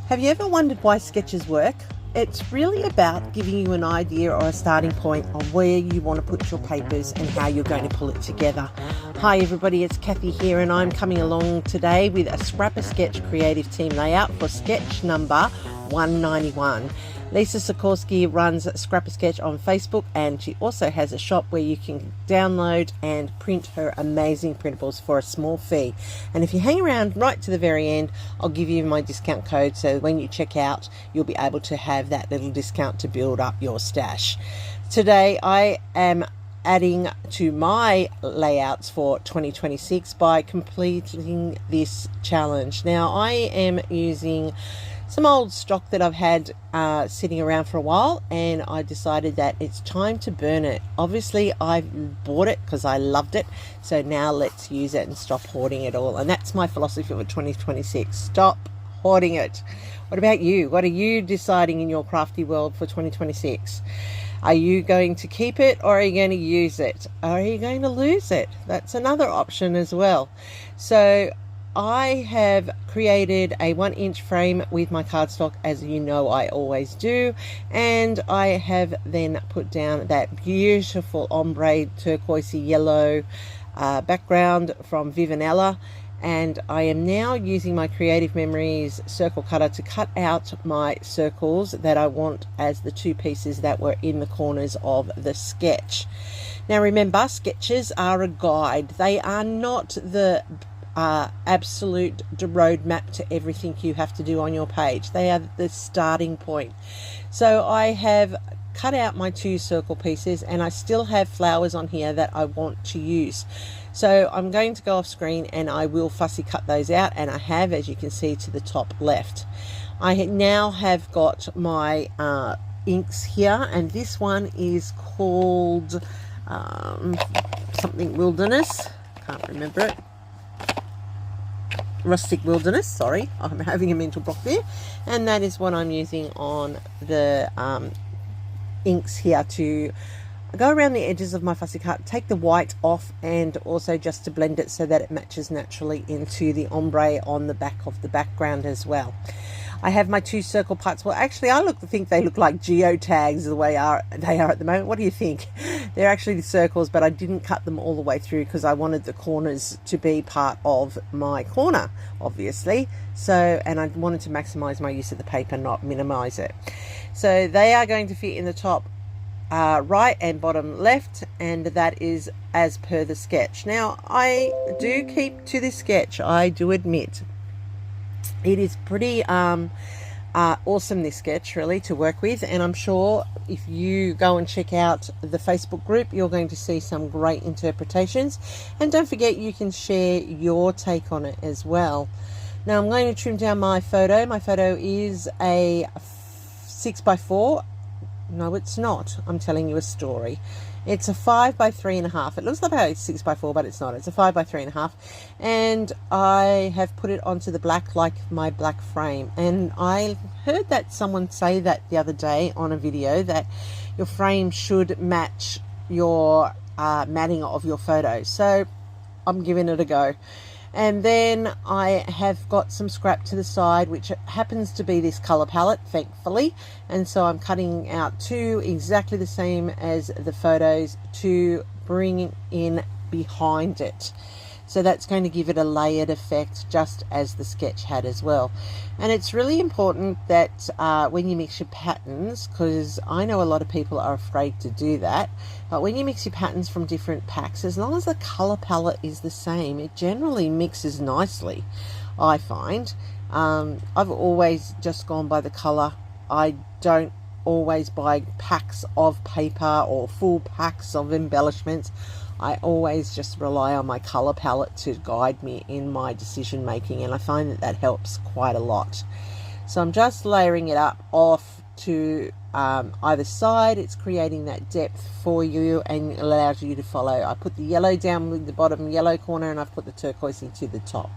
Have you ever wondered why sketches work? It's really about giving you an idea or a starting point on where you want to put your papers and how you're going to pull it together. Hi everybody, it's Kathy here and I'm coming along today with a Scrapasketch Creative Team layout for sketch number 191. Lisa Sikorsky runs Scrapasketch on Facebook, and she also has a shop where you can download and print her amazing printables for a small fee. And if you hang around right to the very end, I'll give you my discount code, so when you check out you'll be able to have that little discount to build up your stash. Today I am adding to my layouts for 2026 by completing this challenge. Now I am using some old stock that I've had sitting around for a while, and I decided that it's time to burn it. Obviously I bought it because I loved it, so now let's use it and stop hoarding it all. And that's my philosophy for 2026. Stop hoarding it. What about you? What are you deciding in your crafty world for 2026? Are you going to keep it, or are you going to use it? Or are you going to lose it? That's another option as well. So I have created a 1-inch frame with my cardstock, as you know I always do, and I have then put down that beautiful ombre turquoisey yellow background from Vivanella, and I am now using my Creative Memories circle cutter to cut out my circles that I want as the two pieces that were in the corners of the sketch. Now remember, sketches are a guide. They are not the absolute roadmap to everything you have to do on your page. They are the starting point. So I have cut out my two circle pieces, and I still have flowers on here that I want to use. So I'm going to go off screen and I will fussy cut those out, and I have, as you can see, to the top left. I now have got my inks here, and this one is called something Wilderness, can't remember it. Rustic Wilderness, sorry, I'm having a mental block there, and that is what I'm using on the inks here to go around the edges of my fussy cut, take the white off, and also just to blend it so that it matches naturally into the ombre on the back of the background as well. I have my two circle parts. Well, actually, I think they look like geotags the way they are at the moment. What do you think? They're actually circles, but I didn't cut them all the way through because I wanted the corners to be part of my corner, obviously. So, and I wanted to maximize my use of the paper, not minimize it. So they are going to fit in the top right and bottom left, and that is as per the sketch. Now, I do keep to this sketch, I do admit. It is pretty awesome, this sketch, really, to work with, and I'm sure if you go and check out the Facebook group, you're going to see some great interpretations. And don't forget, you can share your take on it as well. Now I'm going to trim down my photo. My photo is a 6x4. No, it's not. I'm telling you a story. It's a 5 by 3.5. It looks like a 6 by 4, but it's not. It's a 5 by 3.5, and I have put it onto the black, like my black frame. And I heard that someone say that the other day on a video, that your frame should match your matting of your photo. So I'm giving it a go. And then I have got some scrap to the side, which happens to be this color palette, thankfully. And so I'm cutting out two exactly the same as the photos to bring in behind it. So that's going to give it a layered effect, just as the sketch had as well. And it's really important that when you mix your patterns, because I know a lot of people are afraid to do that, but when you mix your patterns from different packs, as long as the color palette is the same, it generally mixes nicely, I find. I've always just gone by the color. I don't always buy packs of paper or full packs of embellishments. I always just rely on my color palette to guide me in my decision making, and I find that that helps quite a lot. So I'm just layering it up off to either side. It's creating that depth for you and allows you to follow. I put the yellow down with the bottom yellow corner, and I've put the turquoise into the top.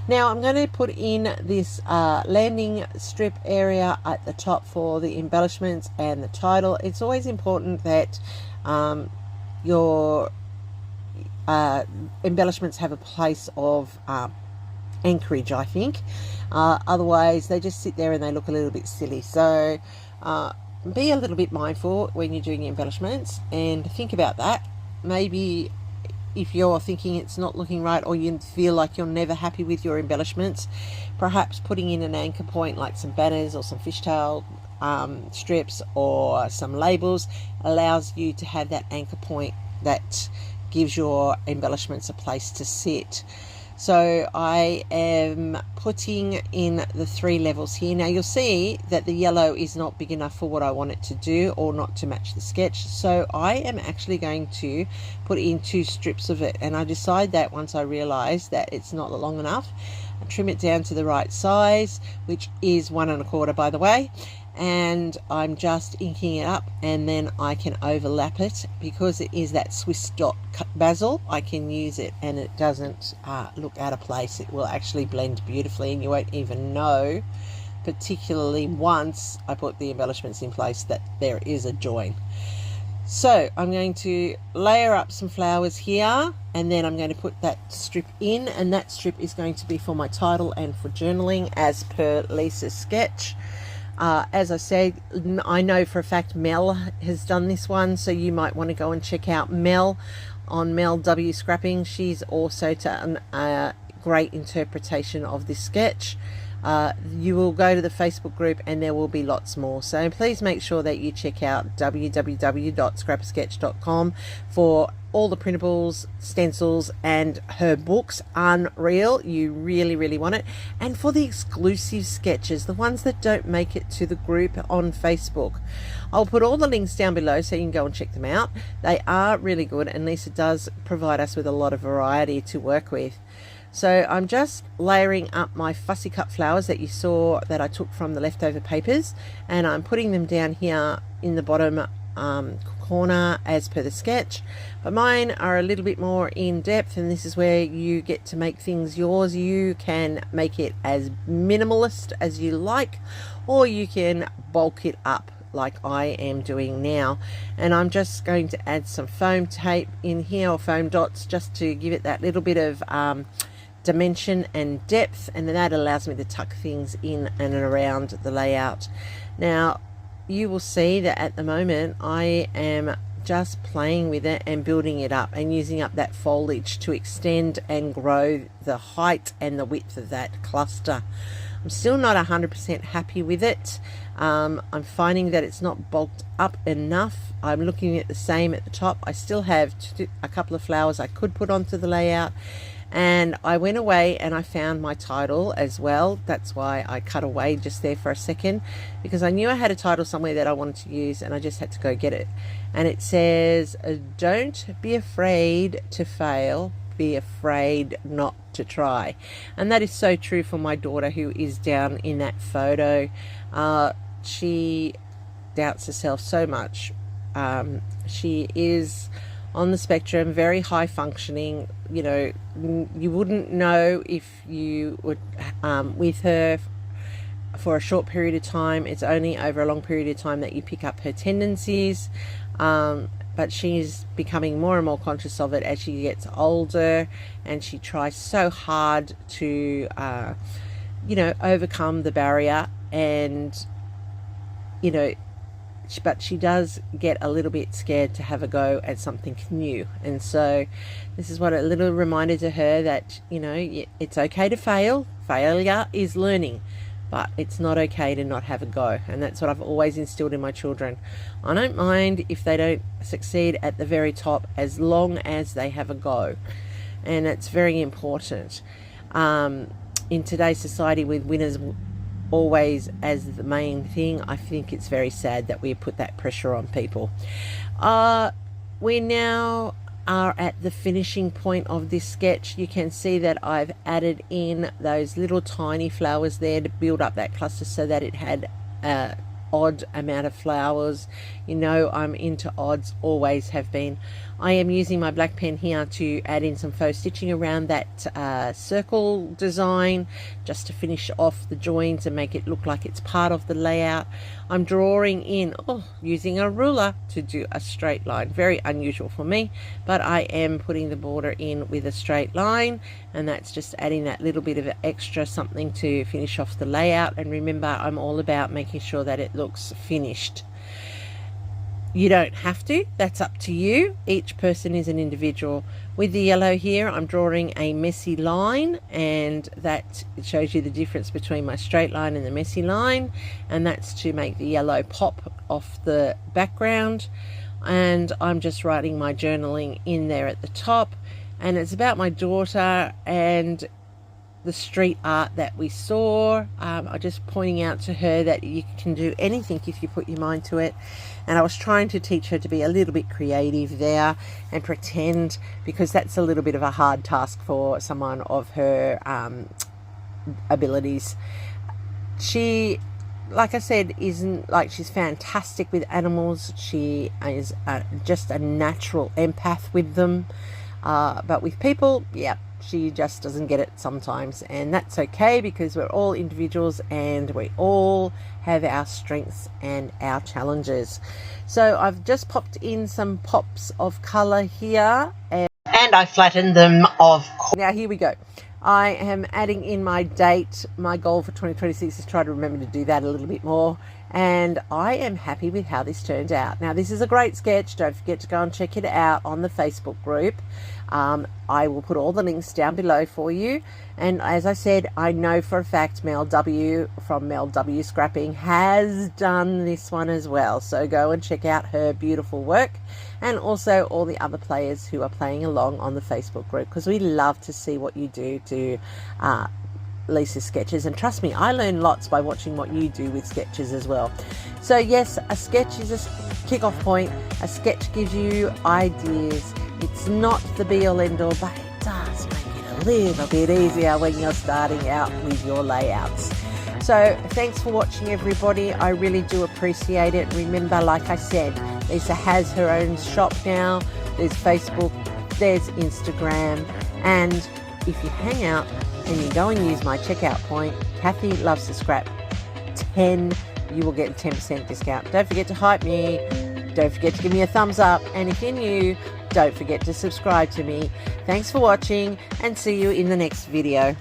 Now I'm going to put in this landing strip area at the top for the embellishments and the title. It's always important that your embellishments have a place of anchorage, I think. Otherwise they just sit there and they look a little bit silly. So be a little bit mindful when you're doing your embellishments and think about that. Maybe if you're thinking it's not looking right, or you feel like you're never happy with your embellishments, perhaps putting in an anchor point like some banners or some fishtail strips or some labels allows you to have that anchor point that gives your embellishments a place to sit. So I am putting in the 3 levels here. Now you'll see that the yellow is not big enough for what I want it to do, or not to match the sketch. So I am actually going to put in 2 strips of it, and I decide that once I realize that it's not long enough. I trim it down to the right size, which is 1 1/4 by the way, and I'm just inking it up, and then I can overlap it. Because it is that Swiss dot basil, I can use it and it doesn't look out of place. It will actually blend beautifully, and you won't even know, particularly once I put the embellishments in place, that there is a join. So I'm going to layer up some flowers here, and then I'm going to put that strip in, and that strip is going to be for my title and for journaling as per Lisa's sketch. As I said, I know for a fact Mel has done this one, so you might want to go and check out Mel on Mel W Scrapping. She's also done a great interpretation of this sketch. You will go to the Facebook group and there will be lots more, so please make sure that you check out www.scrapasketch.com for all the printables, stencils, and her books. Unreal. You really want it. And for the exclusive sketches, the ones that don't make it to the group on Facebook, I'll put all the links down below so you can go and check them out. They are really good, and Lisa does provide us with a lot of variety to work with. So I'm just layering up my fussy cut flowers that you saw that I took from the leftover papers, and I'm putting them down here in the bottom corner as per the sketch. But mine are a little bit more in depth, and this is where you get to make things yours. You can make it as minimalist as you like, or you can bulk it up like I am doing now. And I'm just going to add some foam tape in here, or foam dots, just to give it that little bit of dimension and depth, and then that allows me to tuck things in and around the layout. Now you will see that at the moment I am just playing with it and building it up and using up that foliage to extend and grow the height and the width of that cluster. I'm still not 100% happy with it. I'm finding that it's not bulked up enough. I'm looking at the same at the top. I still have a couple of flowers I could put onto the layout, and I went away and I found my title as well. That's why I cut away just there for a second, because I knew I had a title somewhere that I wanted to use, and I just had to go get it. And it says, "Don't be afraid to fail, be afraid not to try." And that is so true for my daughter, who is down in that photo. She doubts herself so much. She is on the spectrum, very high functioning. You know, you wouldn't know if you would with her for a short period of time. It's only over a long period of time that you pick up her tendencies. But she's becoming more and more conscious of it as she gets older, and she tries so hard to you know, overcome the barrier. And you know, but she does get a little bit scared to have a go at something new. And so this is what a little reminder to her that, you know, it's okay to fail. Failure is learning, but it's not okay to not have a go. And that's what I've always instilled in my children. I don't mind if they don't succeed at the very top, as long as they have a go. And it's very important in today's society, with winners always as the main thing. I think it's very sad that we put that pressure on people. We now are at the finishing point of this sketch. You can see that I've added in those little tiny flowers there to build up that cluster, so that it had odd amount of flowers. You know, I'm into odds, always have been. I am using my black pen here to add in some faux stitching around that circle design, just to finish off the joins and make it look like it's part of the layout. I'm drawing in, using a ruler to do a straight line. Very unusual for me, but I am putting the border in with a straight line, and that's just adding that little bit of extra something to finish off the layout. And remember, I'm all about making sure that it looks finished. You don't have to, that's up to you. Each person is an individual. With the yellow here, I'm drawing a messy line, and that shows you the difference between my straight line and the messy line, and that's to make the yellow pop off the background. And I'm just writing my journaling in there at the top, and it's about my daughter and the street art that we saw. I'm just pointing out to her that you can do anything if you put your mind to it, and I was trying to teach her to be a little bit creative there and pretend, because that's a little bit of a hard task for someone of her abilities. She, like I said, isn't like, she's fantastic with animals. She is just a natural empath with them, but with people, yeah, she just doesn't get it sometimes, and that's okay, because we're all individuals and we all have our strengths and our challenges. So I've just popped in some pops of color here, and I flattened them, of course. Now here we go. I am adding in my date. My goal for 2026 is try to remember to do that a little bit more, and I am happy with how this turned out. Now, this is a great sketch. Don't forget to go and check it out on the Facebook group. I will put all the links down below for you. And as I said, I know for a fact Mel W from Mel W Scrapping has done this one as well. So go and check out her beautiful work, and also all the other players who are playing along on the Facebook group, because we love to see what you do to Lisa's sketches. And trust me, I learn lots by watching what you do with sketches as well. So yes, a sketch is a kick-off point. A sketch gives you ideas. It's not the be-all end-all, but it does make it a little bit easier when you're starting out with your layouts. So thanks for watching, everybody. I really do appreciate it. Remember, like I said, Lisa has her own shop now. There's Facebook, there's Instagram, and if you hang out and you go and use my checkout point, Kathy Loves to Scrap 10, you will get a 10% discount. Don't forget to hype me. Don't forget to give me a thumbs up. And if you're new, don't forget to subscribe to me. Thanks for watching, and see you in the next video.